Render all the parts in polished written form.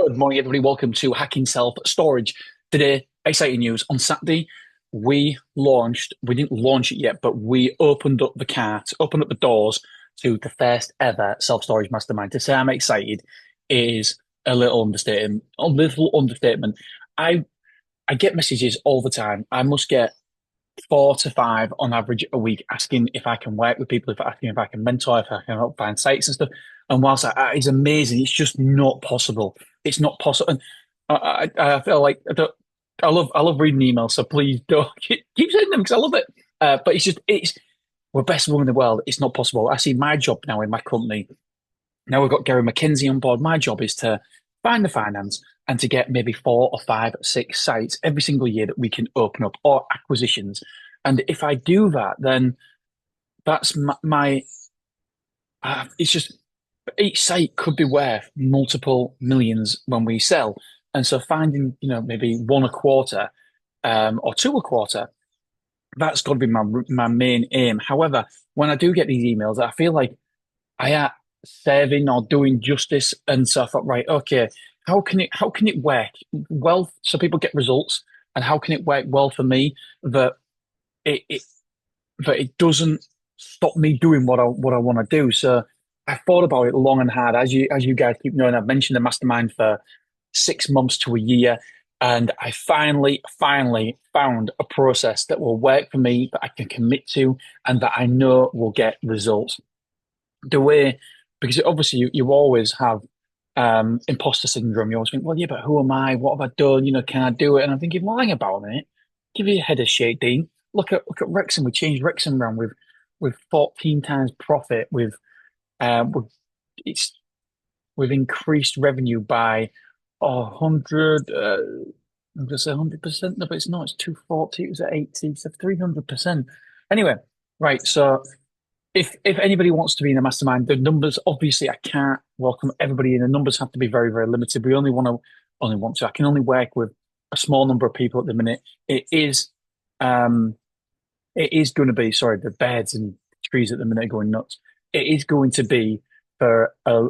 Good morning, everybody. Welcome to Hacking Self Storage. Today, exciting news. On Saturday, we didn't launch it yet, but we opened up the doors to the first ever self-storage mastermind. To say I'm excited is a little understatement. I I get messages all the time. I must get 4 to 5 on average a week asking if I can work with people, if asking if I can mentor, if I can help find sites and stuff. And whilst it's amazing, it's just not possible. It's not possible. And I feel like I love reading emails, so please don't keep sending them because I love it. But it's we're best one in the world. It's not possible. I see my job now in my company. Now we've got Gary McKenzie on board. My job is to find the finance and to get maybe 4 or 5, 6 sites every single year that we can open up or acquisitions. And if I do that, then that's it's just each site could be worth multiple millions when we sell. And so finding, maybe one a quarter, or two a quarter, that's got to be my main aim. However, when I do get these emails, I feel like I am serving or doing justice. And so I thought, right, okay, how can it work well so people get results, and how can it work well for me that it, it that it doesn't stop me doing what I want to do. So I thought about it long and hard. As you guys keep knowing, I've mentioned the mastermind for 6 months to a year. And I finally found a process that will work for me, that I can commit to, and that I know will get results. The way, because obviously you always have imposter syndrome. You always think, well, yeah, but who am I? What have I done? Can I do it? And I'm thinking, well, hang about a minute. Give your head a shake, Dean. Look at Wrexham. We changed Wrexham around with 14 times profit. With it's we've increased revenue by 100. I'm going to say 100%. No, but it's not. It's 240. It was at 80. So 300%. Anyway, right. So if anybody wants to be in the mastermind, the numbers, obviously I can't welcome everybody in. The numbers have to be very, very limited. We only want to. I can only work with a small number of people at the minute. Um it is going to be, sorry, the birds and trees at the minute are going nuts. It is going to be for a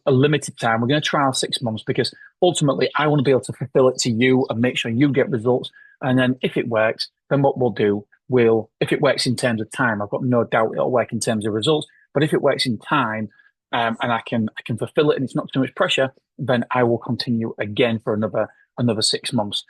limited time. We're going to trial 6 months because ultimately I want to be able to fulfill it to you and make sure you get results. And then if it works, then what we'll do, if it works in terms of time, I've got no doubt it'll work in terms of results. But if it works in time, and I can fulfill it and it's not too much pressure, then I will continue again for another 6 months.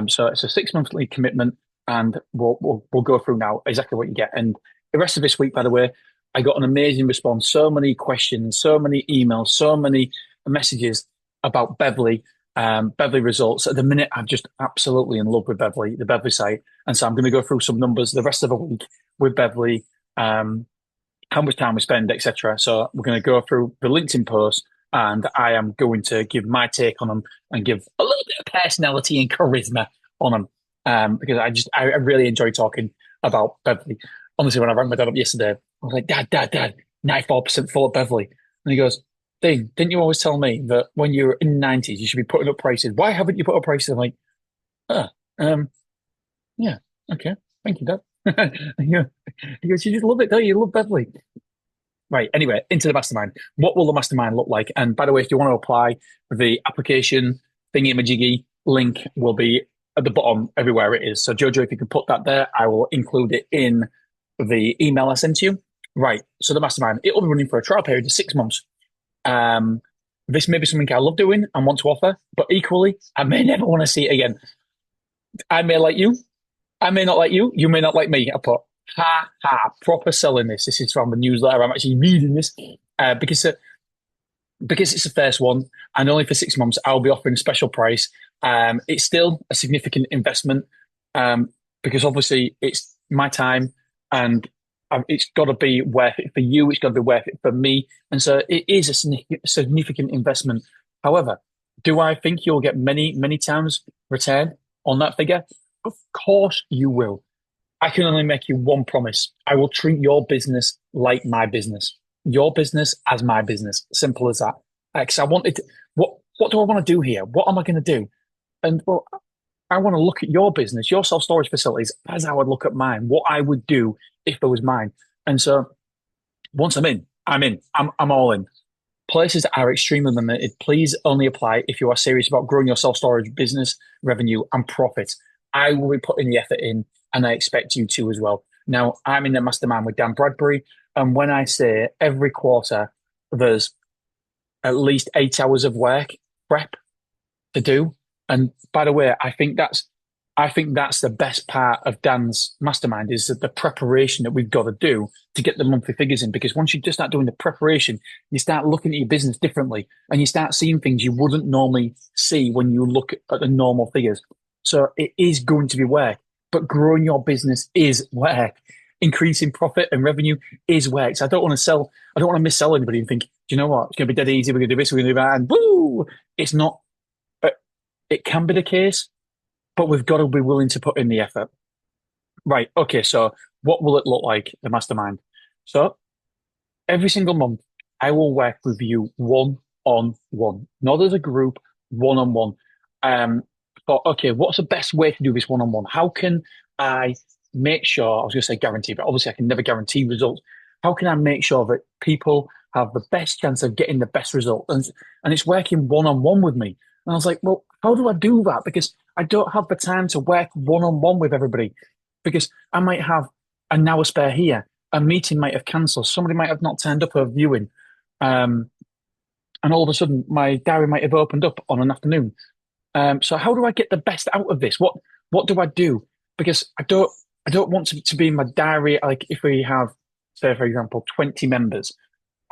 So it's a 6 monthly commitment, and we'll go through now exactly what you get. And the rest of this week, by the way, I got an amazing response. So many questions, so many emails, so many messages about Beverly results. At the minute, I'm just absolutely in love with the Beverly site. And so I'm going to go through some numbers the rest of the week with Beverly, how much time we spend, etc. So we're going to go through the LinkedIn posts, and I am going to give my take on them and give a little bit of personality and charisma on them, because I really enjoy talking about Beverly. Honestly, when I rang my dad up yesterday, I was like, Dad, 94% full at Beverly. And he goes, Dean, didn't you always tell me that when you're in the 90s, you should be putting up prices? Why haven't you put up prices? I'm like, oh, yeah, okay. Thank you, Dad. He goes, you just love it, don't you? You love Beverly. Right. Anyway, into the mastermind. What will the mastermind look like? And by the way, if you want to apply, the application thingy-majiggy link will be at the bottom everywhere it is. So Jojo, if you can put that there, I will include it in the email I sent you. Right. So the mastermind, it will be running for a trial period of 6 months. This may be something I love doing and want to offer, but equally, I may never want to see it again. I may like you. I may not like you. You may not like me. I put, ha, ha, proper selling this. This is from the newsletter. I'm actually reading this because it's the first one, and only for 6 months, I'll be offering a special price. It's still a significant investment, because obviously it's my time, and it's got to be worth it for you. It's got to be worth it for me. And so it is a significant investment. However, do I think you'll get many, many times return on that figure? Of course you will. I can only make you one promise. I will treat your business like my business, your business as my business. Simple as that. Because what do I want to do here? What am I going to do? And well, I want to look at your business, your self-storage facilities, as I would look at mine, what I would do if it was mine. And so once I'm in. I'm all in. places that are extremely limited, please only apply if you are serious about growing your self-storage business, revenue, and profit. I will be putting the effort in, and I expect you to as well. Now, I'm in the mastermind with Dan Bradbury, and when I say every quarter there's at least 8 hours of work prep to do. And by the way, I think that's the best part of Dan's mastermind is that the preparation that we've got to do to get the monthly figures in. Because once you just start doing the preparation, you start looking at your business differently and you start seeing things you wouldn't normally see when you look at the normal figures. So it is going to be work, but growing your business is work. Increasing profit and revenue is work. So I don't want to missell anybody and think, do you know what? It's going to be dead easy. We're going to do this, we're going to do that. And woo! It's not, it can be the case, but we've got to be willing to put in the effort. Right. Okay. So what will it look like, the mastermind? So every single month, I will work with you one on one, not as a group, one on one. But okay, what's the best way to do this one on one? How can I make sure, I was going to say guarantee, but obviously I can never guarantee results. How can I make sure that people have the best chance of getting the best result? And it's working one on one with me. And I was like, well, how do I do that? Because I don't have the time to work one on one with everybody because I might have an hour spare here. A meeting might have cancelled. Somebody might have not turned up for a viewing. Um, and all of a sudden, my diary might have opened up on an afternoon. So how do I get the best out of this? What do I do? Because I don't want to be in my diary. Like if we have, say, for example, 20 members,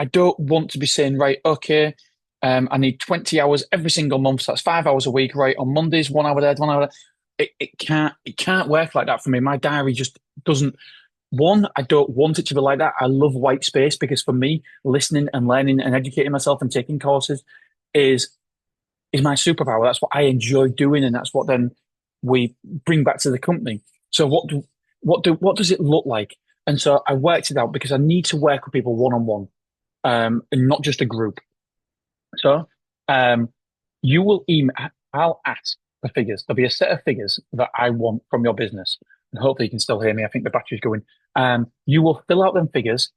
I don't want to be saying, right, okay, I need 20 hours every single month. So that's 5 hours a week, right? On Mondays, 1 hour there, 1 hour there. It can't work like that for me. My diary just doesn't. One, I don't want it to be like that. I love white space because for me, listening and learning and educating myself and taking courses is is my superpower. That's what I enjoy doing, and that's what then we bring back to the company. So what does it look like? And so I worked it out because I need to work with people one on one, and not just a group. So um, you will email. I'll ask for figures. There'll be a set of figures that I want from your business, and hopefully you can still hear me. I think the battery's going. You will fill out them figures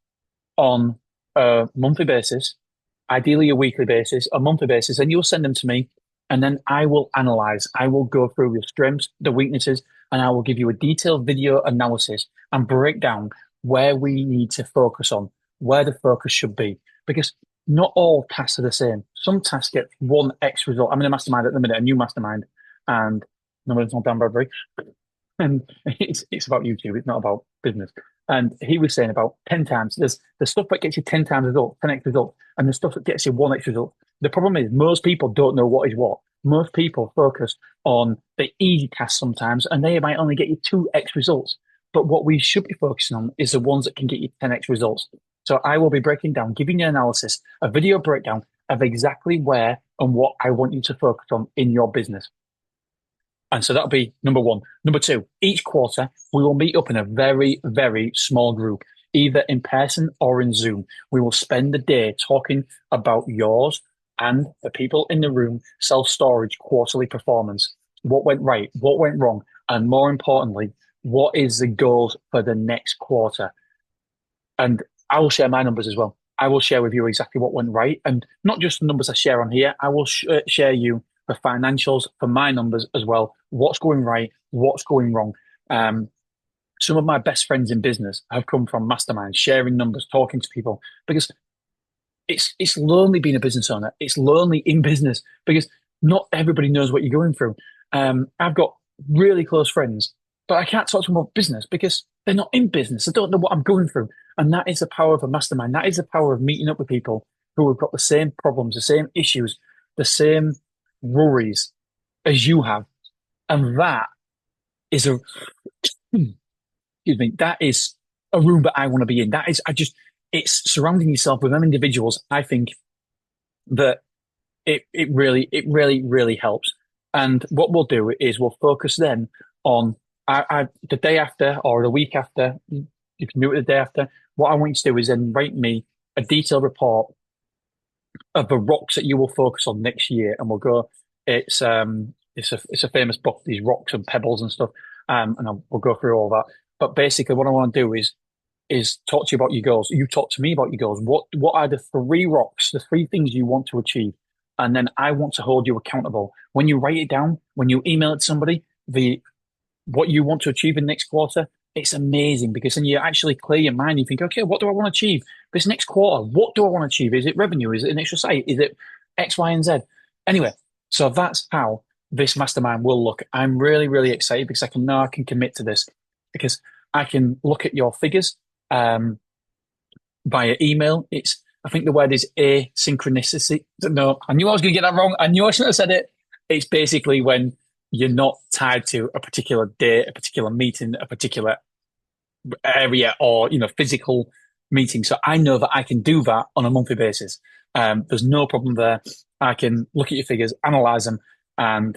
on a monthly basis, ideally a weekly basis, a monthly basis, and you'll send them to me. And then I will analyze. I will go through your strengths, the weaknesses, and I will give you a detailed video analysis and break down where we need to focus on, where the focus should be. Because not all tasks are the same. Some tasks get one X result. I'm in a mastermind at the minute, a new mastermind, and no, it's not Dan Bradbury. And it's about YouTube. It's not about business. And he was saying about 10 times. There's the stuff that gets you 10 times result, 10x result, and the stuff that gets you 1x result. The problem is most people don't know what is what. Most people focus on the easy tasks sometimes, and they might only get you 2x results. But what we should be focusing on is the ones that can get you 10x results. So I will be breaking down, giving you analysis, a video breakdown of exactly where and what I want you to focus on in your business. And so that'll be number one. Number two, each quarter, we will meet up in a very, very small group, either in person or in Zoom. We will spend the day talking about yours and the people in the room self-storage quarterly performance. What went right? What went wrong? And more importantly, what is the goals for the next quarter? And I will share my numbers as well. I will share with you exactly what went right. And not just the numbers I share on here, I will share you the financials for my numbers as well. What's going right? What's going wrong? Some of my best friends in business have come from masterminds, sharing numbers, talking to people, because it's lonely being a business owner. It's lonely in business because not everybody knows what you're going through. I've got really close friends, but I can't talk to them about business because they're not in business. They don't know what I'm going through. And that is the power of a mastermind. That is the power of meeting up with people who have got the same problems, the same issues, the same worries as you have. And that is excuse me, that is a room that I want to be in. It's surrounding yourself with them individuals. I think that it really helps. And what we'll do is we'll focus then on the day after or the week after. You can do it the day after. What I want you to do is then write me a detailed report of the rocks that you will focus on next year, and we'll go. It's a famous book, these rocks and pebbles and stuff, and we'll go through all that. But basically, what I want to do is is talk to you about your goals. You talk to me about your goals. What are the three rocks, the three things you want to achieve? And then I want to hold you accountable. When you write it down, when you email it to somebody, the what you want to achieve in the next quarter, it's amazing because then you actually clear your mind. You think, okay, what do I want to achieve this next quarter? What do I want to achieve? Is it revenue? Is it an extra site? Is it X, Y, and Z? Anyway, so that's how this mastermind will look. I'm really, really excited because I can know I can commit to this because I can look at your figures via email. I think the word is asynchronicity. No, I knew I was going to get that wrong. I knew I shouldn't have said it. It's basically when you're not tied to a particular date, a particular meeting, a particular area, or physical meeting. So I know that I can do that on a monthly basis. There's no problem there. I can look at your figures, analyze them, and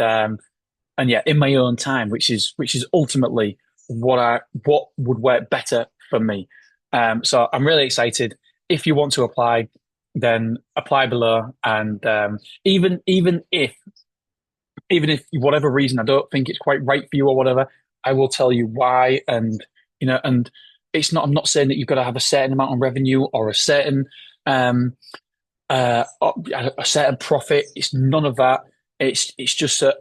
yeah, in my own time, which is ultimately what would work better for me. So I'm really excited. If you want to apply, then apply below. And even if whatever reason I don't think it's quite right for you or whatever, I will tell you why. And I'm not saying that you've got to have a certain amount of revenue or um a certain profit. It's none of that. It's just that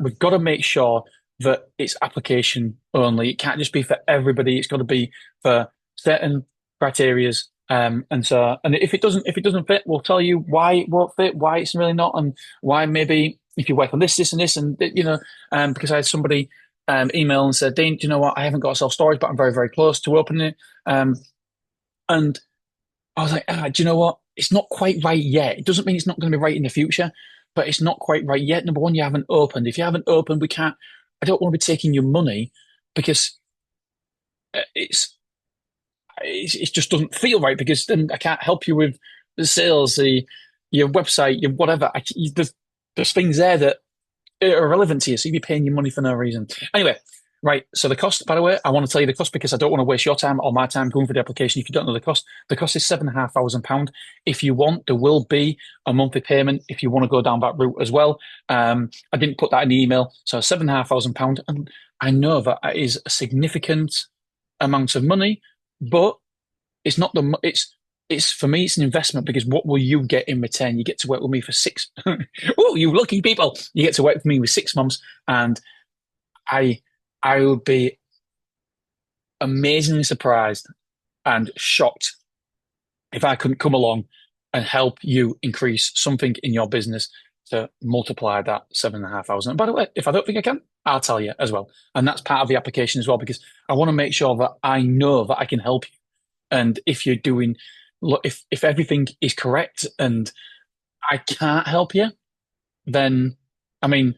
we've got to make sure that it's application only. It can't just be for everybody. It's got to be for certain criterias. And if it doesn't fit, we'll tell you why it won't fit, why it's really not, and why maybe if you work on this, and this, and because I had somebody email and said, Dean, do you know what? I haven't got self storage, but I'm very, very close to opening it. And I was like, do you know what? It's not quite right yet. It doesn't mean it's not going to be right in the future, but it's not quite right yet. Number one, you haven't opened. If you haven't opened, we can't. I don't want to be taking your money because it just doesn't feel right because then I can't help you with the sales, your website, your whatever. There's things there that are relevant to you, so you'd be paying your money for no reason. Anyway, right. So the cost, by the way, I want to tell you the cost because I don't want to waste your time or my time going for the application. If you don't know the cost is £7,500. If you want, there will be a monthly payment if you want to go down that route as well. I didn't put that in the email, so £7,500, and I know that is a significant amount of money, but it's not it's for me, it's an investment because what will you get in return? You get to work with me for oh, you lucky people. You get to work with me with 6 months, and I would be amazingly surprised and shocked if I couldn't come along and help you increase something in your business to multiply that 7,500. And by the way, if I don't think I can, I'll tell you as well. And that's part of the application as well, because I want to make sure that I know that I can help you. And if you're doing, if everything is correct and I can't help you, then I mean,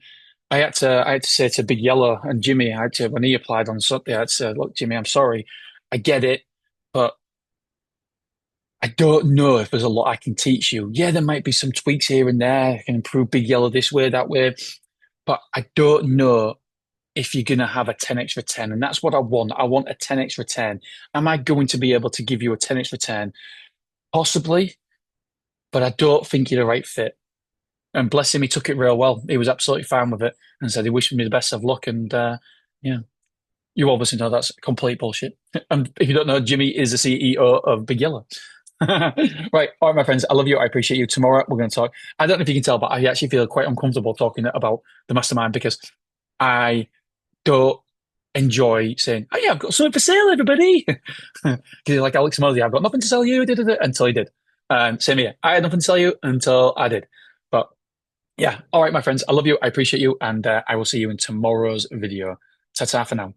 I had to say to Big Yellow and Jimmy, when he applied on Sunday, I had to say, look, Jimmy, I'm sorry, I get it, but I don't know if there's a lot I can teach you. Yeah, there might be some tweaks here and there. I can improve Big Yellow this way, that way, but I don't know if you're going to have a 10x return. And that's what I want. I want a 10x return. Am I going to be able to give you a 10x return? Possibly, but I don't think you're the right fit. And bless him, he took it real well. He was absolutely fine with it and said he wished me the best of luck. And yeah, you obviously know that's complete bullshit. And if you don't know, Jimmy is the CEO of Big Yellow. Right. All right, my friends, I love you. I appreciate you. Tomorrow we're going to talk. I don't know if you can tell, but I actually feel quite uncomfortable talking about the mastermind because I don't enjoy saying, oh yeah, I've got something for sale, everybody. Because like Alex Mosey, I've got nothing to sell you, until he did. Same here. I had nothing to sell you until I did. But yeah, all right, my friends, I love you. I appreciate you. And I will see you in tomorrow's video. Ta-ta for now.